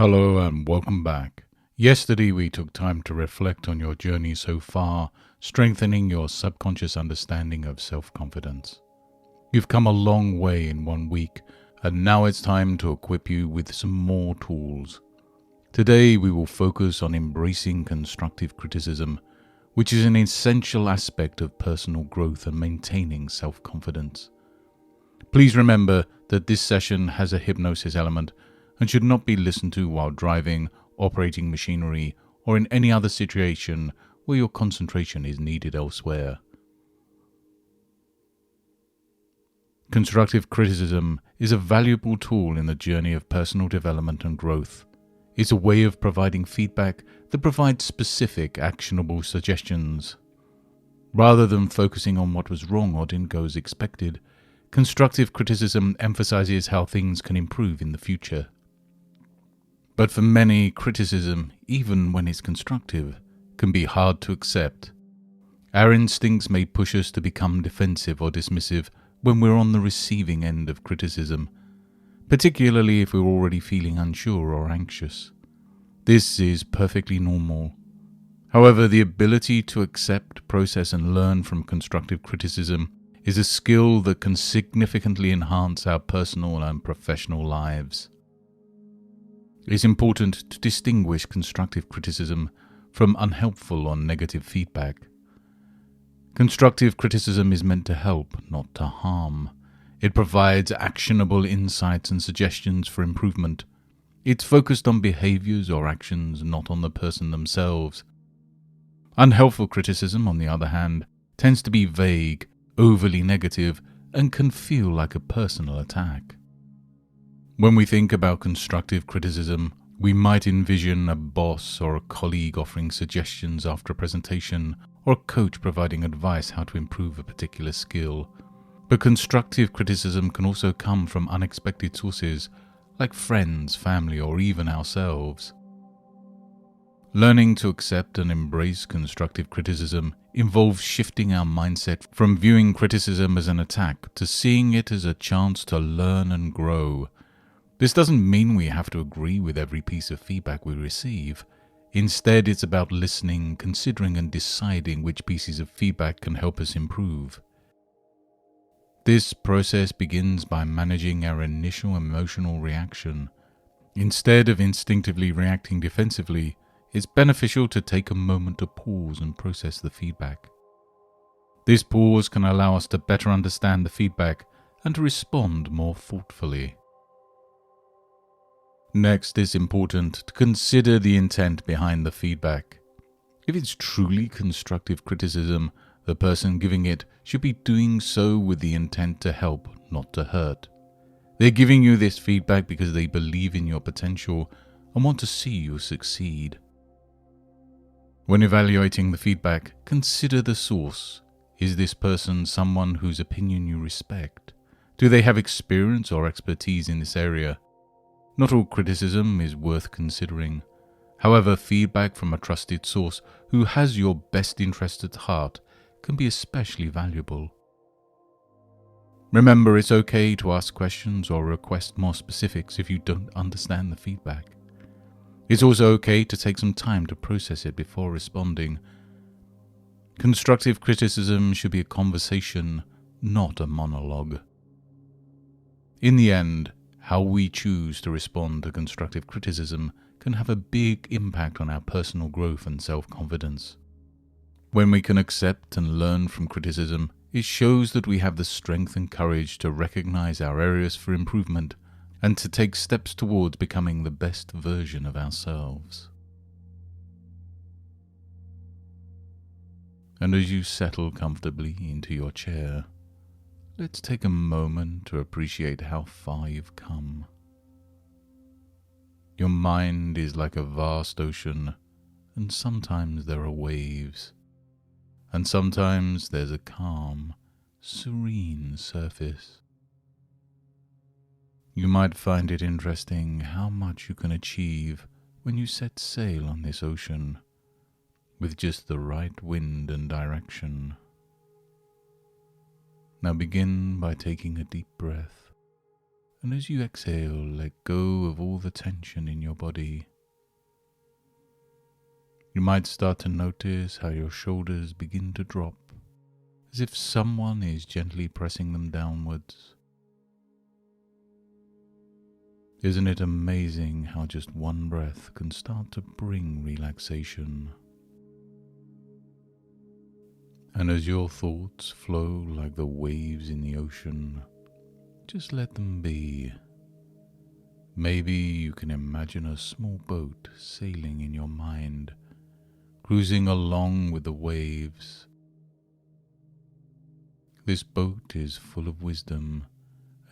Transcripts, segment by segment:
Hello and welcome back. Yesterday we took time to reflect on your journey so far, strengthening your subconscious understanding of self-confidence. You've come a long way in 1 week, and now it's time to equip you with some more tools. Today we will focus on embracing constructive criticism, which is an essential aspect of personal growth and maintaining self-confidence. Please remember that this session has a hypnosis element and should not be listened to while driving, operating machinery, or in any other situation where your concentration is needed elsewhere. Constructive criticism is a valuable tool in the journey of personal development and growth. It's a way of providing feedback that provides specific, actionable suggestions. Rather than focusing on what was wrong or didn't go as expected, constructive criticism emphasizes how things can improve in the future. But for many, criticism, even when it's constructive, can be hard to accept. Our instincts may push us to become defensive or dismissive when we're on the receiving end of criticism, particularly if we're already feeling unsure or anxious. This is perfectly normal. However, the ability to accept, process, and learn from constructive criticism is a skill that can significantly enhance our personal and professional lives. It's important to distinguish constructive criticism from unhelpful or negative feedback. Constructive criticism is meant to help, not to harm. It provides actionable insights and suggestions for improvement. It's focused on behaviors or actions, not on the person themselves. Unhelpful criticism, on the other hand, tends to be vague, overly negative, and can feel like a personal attack. When we think about constructive criticism, we might envision a boss or a colleague offering suggestions after a presentation, or a coach providing advice how to improve a particular skill. But constructive criticism can also come from unexpected sources, like friends, family, or even ourselves. Learning to accept and embrace constructive criticism involves shifting our mindset from viewing criticism as an attack to seeing it as a chance to learn and grow. This doesn't mean we have to agree with every piece of feedback we receive. Instead, it's about listening, considering, and deciding which pieces of feedback can help us improve. This process begins by managing our initial emotional reaction. Instead of instinctively reacting defensively, it's beneficial to take a moment to pause and process the feedback. This pause can allow us to better understand the feedback and to respond more thoughtfully. Next, it's important to consider the intent behind the feedback. If it's truly constructive criticism, the person giving it should be doing so with the intent to help, not to hurt. They're giving you this feedback because they believe in your potential and want to see you succeed. When evaluating the feedback, consider the source. Is this person someone whose opinion you respect? Do they have experience or expertise in this area? Not all criticism is worth considering. However, feedback from a trusted source who has your best interest at heart can be especially valuable. Remember, it's okay to ask questions or request more specifics if you don't understand the feedback. It's also okay to take some time to process it before responding. Constructive criticism should be a conversation, not a monologue. In the end, how we choose to respond to constructive criticism can have a big impact on our personal growth and self-confidence. When we can accept and learn from criticism, it shows that we have the strength and courage to recognize our areas for improvement and to take steps towards becoming the best version of ourselves. And as you settle comfortably into your chair, let's take a moment to appreciate how far you've come. Your mind is like a vast ocean, and sometimes there are waves, and sometimes there's a calm, serene surface. You might find it interesting how much you can achieve when you set sail on this ocean with just the right wind and direction. Now begin by taking a deep breath And as you exhale, let go of all the tension in your body. You might start to notice how your shoulders begin to drop, as if someone is gently pressing them downwards. Isn't it amazing how just one breath can start to bring relaxation? And as your thoughts flow like the waves in the ocean, just let them be. Maybe you can imagine a small boat sailing in your mind, cruising along with the waves. This boat is full of wisdom,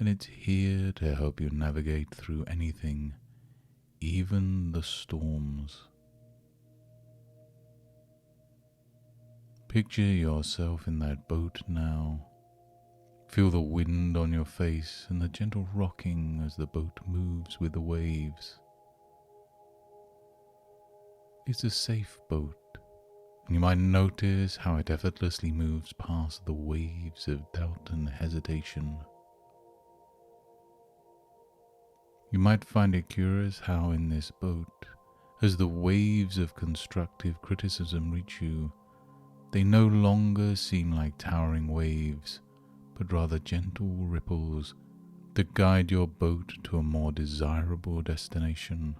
and it's here to help you navigate through anything, even the storms. Picture yourself in that boat now. Feel the wind on your face and the gentle rocking as the boat moves with the waves. It's a safe boat, and you might notice how it effortlessly moves past the waves of doubt and hesitation. You might find it curious how in this boat, as the waves of constructive criticism reach you, they no longer seem like towering waves, but rather gentle ripples that guide your boat to a more desirable destination.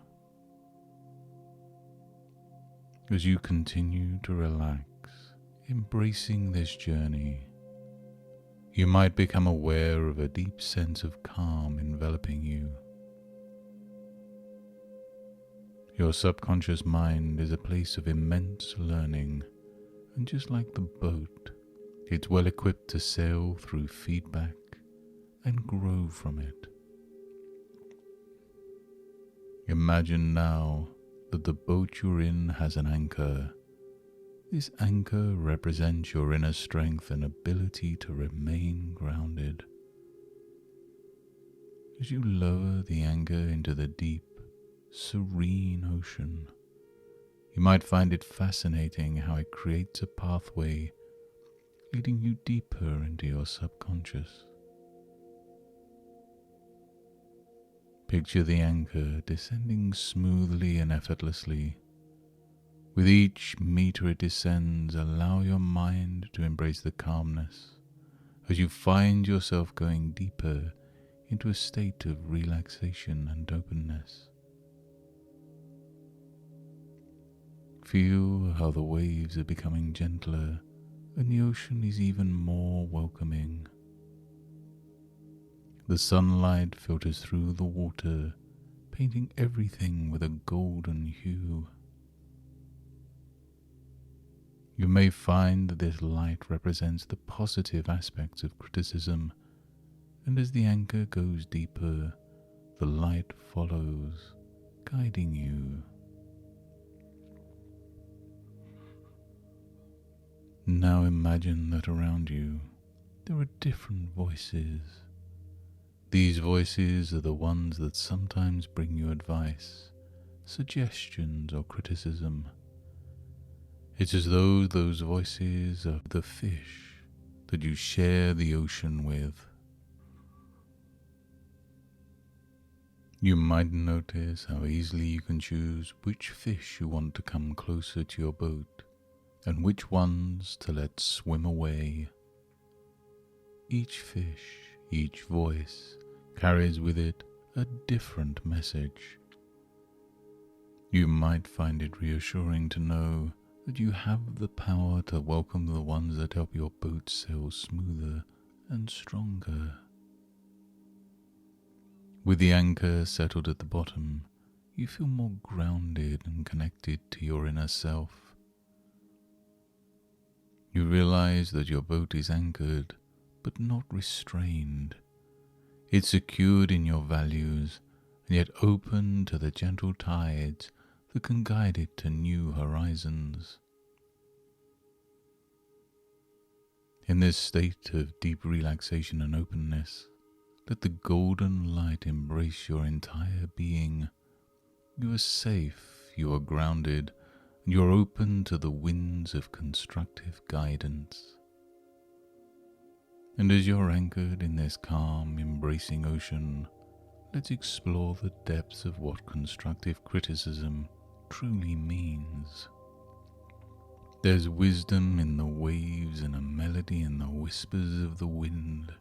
As you continue to relax, embracing this journey, you might become aware of a deep sense of calm enveloping you. Your subconscious mind is a place of immense learning, and just like the boat, it's well equipped to sail through feedback and grow from it. Imagine now that the boat you're in has an anchor. This anchor represents your inner strength and ability to remain grounded. As you lower the anchor into the deep, serene ocean, you might find it fascinating how it creates a pathway leading you deeper into your subconscious. Picture the anchor descending smoothly and effortlessly. With each meter it descends, allow your mind to embrace the calmness as you find yourself going deeper into a state of relaxation and openness. Feel how the waves are becoming gentler and the ocean is even more welcoming. The sunlight filters through the water, painting everything with a golden hue. You may find that this light represents the positive aspects of criticism, and as the anchor goes deeper, the light follows, guiding you. Now imagine that around you there are different voices. These voices are the ones that sometimes bring you advice, suggestions, or criticism. It's as though those voices are the fish that you share the ocean with. You might notice how easily you can choose which fish you want to come closer to your boat and which ones to let swim away. Each fish, each voice, carries with it a different message. You might find it reassuring to know that you have the power to welcome the ones that help your boat sail smoother and stronger. With the anchor settled at the bottom, you feel more grounded and connected to your inner self. You realize that your boat is anchored, but not restrained. It's secured in your values, and yet open to the gentle tides that can guide it to new horizons. In this state of deep relaxation and openness, let the golden light embrace your entire being. You are safe, you are grounded, and you are open to the winds of constructive guidance. And as you're anchored in this calm, embracing ocean, let's explore the depths of what constructive criticism truly means. There's wisdom in the waves and a melody in the whispers of the wind.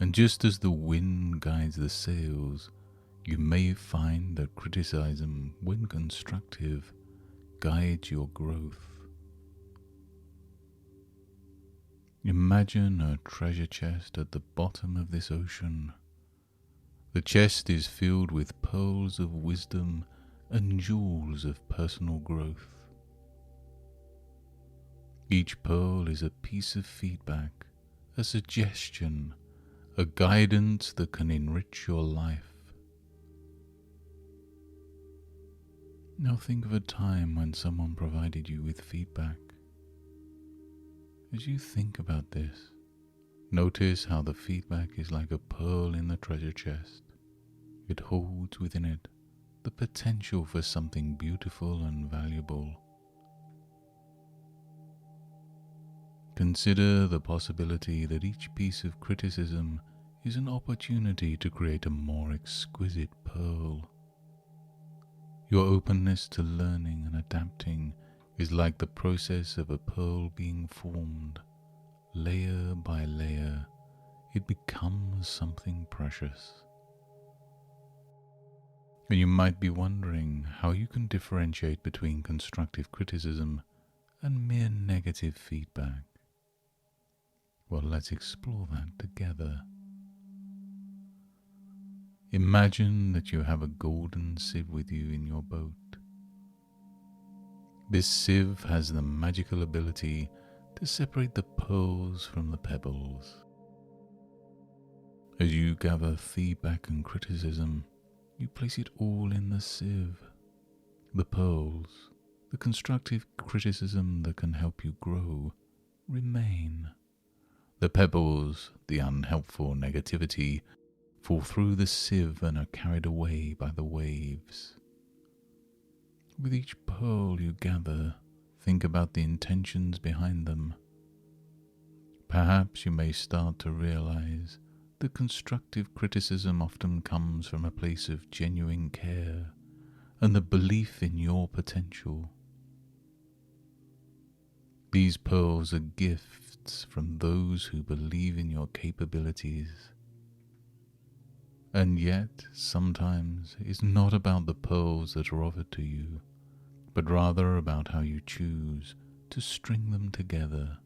And just as the wind guides the sails, you may find that criticism, when constructive, guides your growth. Imagine a treasure chest at the bottom of this ocean. The chest is filled with pearls of wisdom and jewels of personal growth. Each pearl is a piece of feedback, a suggestion, a guidance that can enrich your life. Now think of a time when someone provided you with feedback. As you think about this, notice how the feedback is like a pearl in the treasure chest. It holds within it the potential for something beautiful and valuable. Consider the possibility that each piece of criticism is an opportunity to create a more exquisite pearl. Your openness to learning and adapting is like the process of a pearl being formed. Layer by layer, it becomes something precious. And you might be wondering how you can differentiate between constructive criticism and mere negative feedback. Well, let's explore that together. Imagine that you have a golden sieve with you in your boat. This sieve has the magical ability to separate the pearls from the pebbles. As you gather feedback and criticism, you place it all in the sieve. The pearls, the constructive criticism that can help you grow, remain. The pebbles, the unhelpful negativity, fall through the sieve and are carried away by the waves. With each pearl you gather, think about the intentions behind them. Perhaps you may start to realize that constructive criticism often comes from a place of genuine care and the belief in your potential. These pearls are gifts from those who believe in your capabilities. And yet, sometimes, it's not about the pearls that are offered to you, but rather about how you choose to string them together.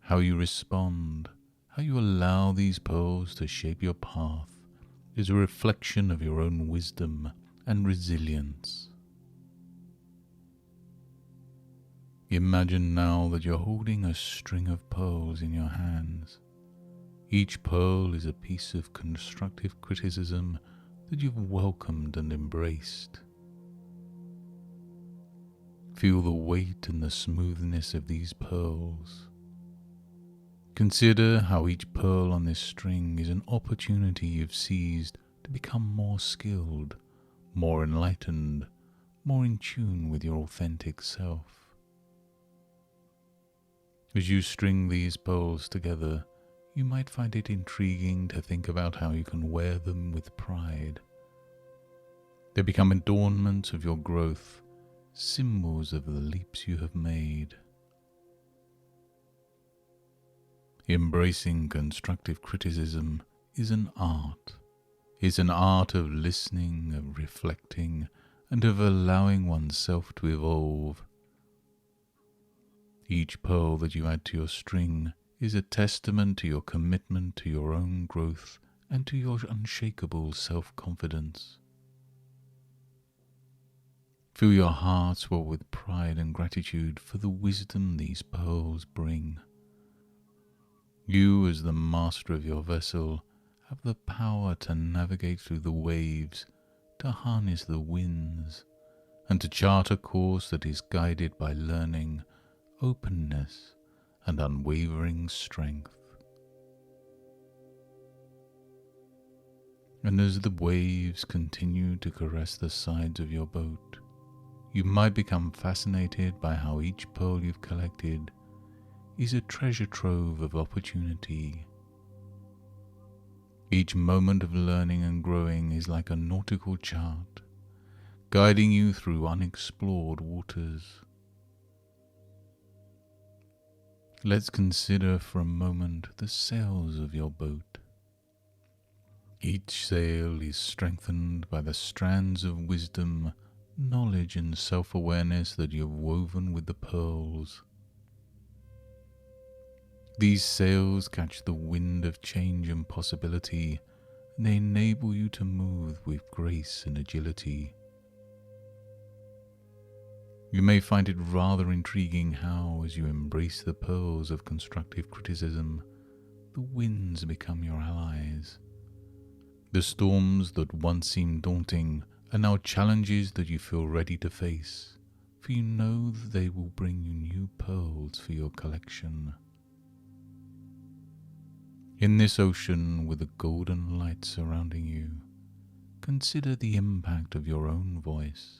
How you respond, how you allow these pearls to shape your path, is a reflection of your own wisdom and resilience. Imagine now that you're holding a string of pearls in your hands. Each pearl is a piece of constructive criticism that you've welcomed and embraced. Feel the weight and the smoothness of these pearls. Consider how each pearl on this string is an opportunity you've seized to become more skilled, more enlightened, more in tune with your authentic self. As you string these pearls together, you might find it intriguing to think about how you can wear them with pride. They become adornments of your growth, symbols of the leaps you have made. Embracing constructive criticism is an art. It's an art of listening, of reflecting, and of allowing oneself to evolve. Each pearl that you add to your string is a testament to your commitment to your own growth and to your unshakable self-confidence. Fill your heart swell with pride and gratitude for the wisdom these pearls bring. You, as the master of your vessel, have the power to navigate through the waves, to harness the winds, and to chart a course that is guided by learning, openness, and unwavering strength. And as the waves continue to caress the sides of your boat, you might become fascinated by how each pearl you've collected is a treasure trove of opportunity. Each moment of learning and growing is like a nautical chart, guiding you through unexplored waters. Let's consider for a moment the sails of your boat. Each sail is strengthened by the strands of wisdom, knowledge and self-awareness that you have woven with the pearls. These sails catch the wind of change and possibility, and they enable you to move with grace and agility. You may find it rather intriguing how, as you embrace the pearls of constructive criticism, the winds become your allies. The storms that once seemed daunting are now challenges that you feel ready to face, for you know that they will bring you new pearls for your collection. In this ocean with the golden light surrounding you, consider the impact of your own voice.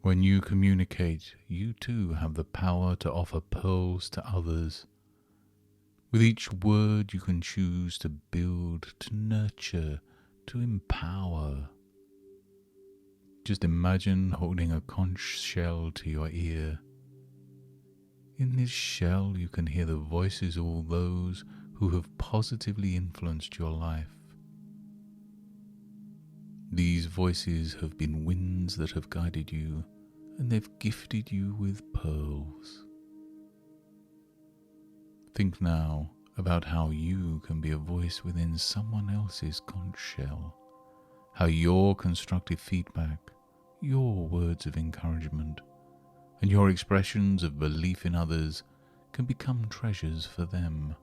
When you communicate, you too have the power to offer pearls to others. With each word you can choose to build, to nurture, to empower. Just imagine holding a conch shell to your ear. In this shell you can hear the voices of all those who have positively influenced your life. These voices have been winds that have guided you, and they've gifted you with pearls. Think now about how you can be a voice within someone else's conch shell, how your constructive feedback, your words of encouragement, and your expressions of belief in others can become treasures for them.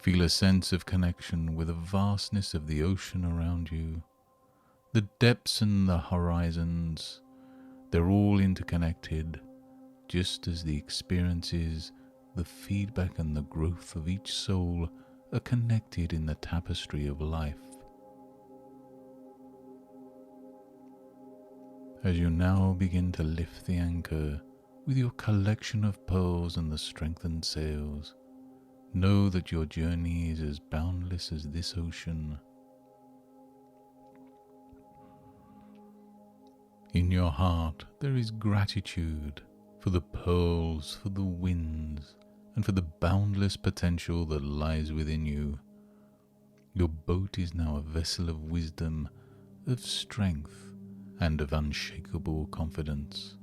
Feel a sense of connection with the vastness of the ocean around you. The depths and the horizons, they're all interconnected, just as the experiences, the feedback and the growth of each soul are connected in the tapestry of life. As you now begin to lift the anchor with your collection of pearls and the strengthened sails, know that your journey is as boundless as this ocean. In your heart there is gratitude for the pearls, for the winds, and for the boundless potential that lies within you. Your boat is now a vessel of wisdom, of strength, and of unshakable confidence.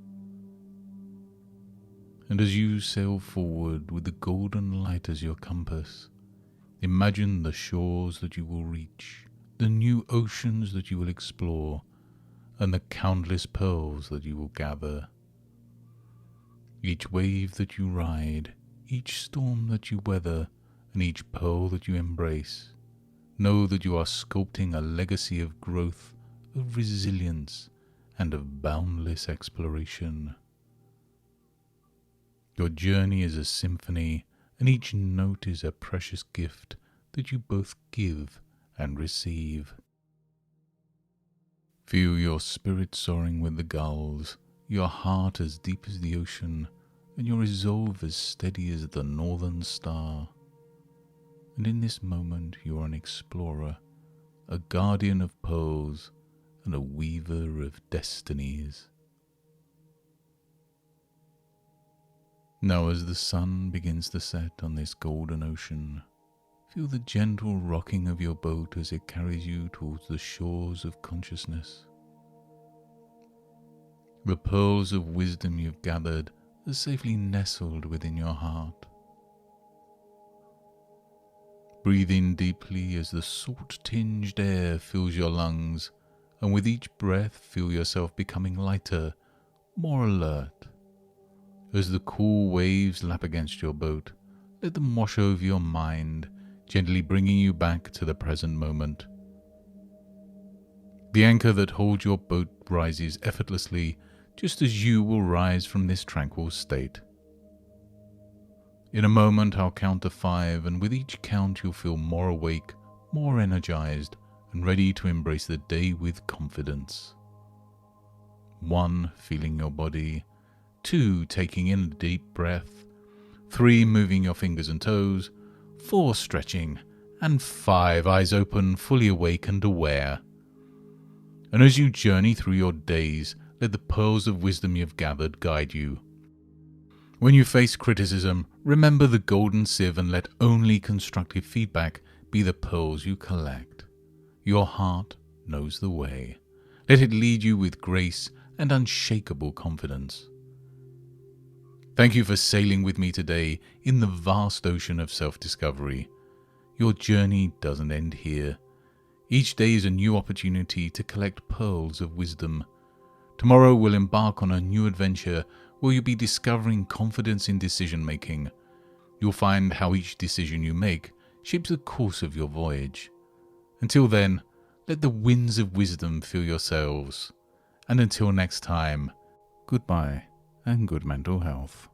And as you sail forward with the golden light as your compass, imagine the shores that you will reach, the new oceans that you will explore, and the countless pearls that you will gather. Each wave that you ride, each storm that you weather, and each pearl that you embrace, know that you are sculpting a legacy of growth, of resilience, and of boundless exploration. Your journey is a symphony, and each note is a precious gift that you both give and receive. Feel your spirit soaring with the gulls, your heart as deep as the ocean, and your resolve as steady as the northern star. And in this moment you are an explorer, a guardian of pearls, and a weaver of destinies. Now as the sun begins to set on this golden ocean, feel the gentle rocking of your boat as it carries you towards the shores of consciousness. The pearls of wisdom you've gathered are safely nestled within your heart. Breathe in deeply as the salt-tinged air fills your lungs, and with each breath feel yourself becoming lighter, more alert. As the cool waves lap against your boat, let them wash over your mind, gently bringing you back to the present moment. The anchor that holds your boat rises effortlessly, just as you will rise from this tranquil state. In a moment I'll count to 5, and with each count you'll feel more awake, more energized, and ready to embrace the day with confidence. 1, feeling your body. 2, taking in a deep breath. 3, moving your fingers and toes. 4 stretching, and 5 eyes open, fully awake and aware. And as you journey through your days, let the pearls of wisdom you've gathered guide you. When you face criticism, remember the golden sieve and let only constructive feedback be the pearls you collect. Your heart knows the way. Let it lead you with grace and unshakable confidence. Thank you for sailing with me today in the vast ocean of self-discovery. Your journey doesn't end here. Each day is a new opportunity to collect pearls of wisdom. Tomorrow we'll embark on a new adventure where you'll be discovering confidence in decision-making. You'll find how each decision you make shapes the course of your voyage. Until then, let the winds of wisdom fill your sails. And until next time, goodbye and good mental health.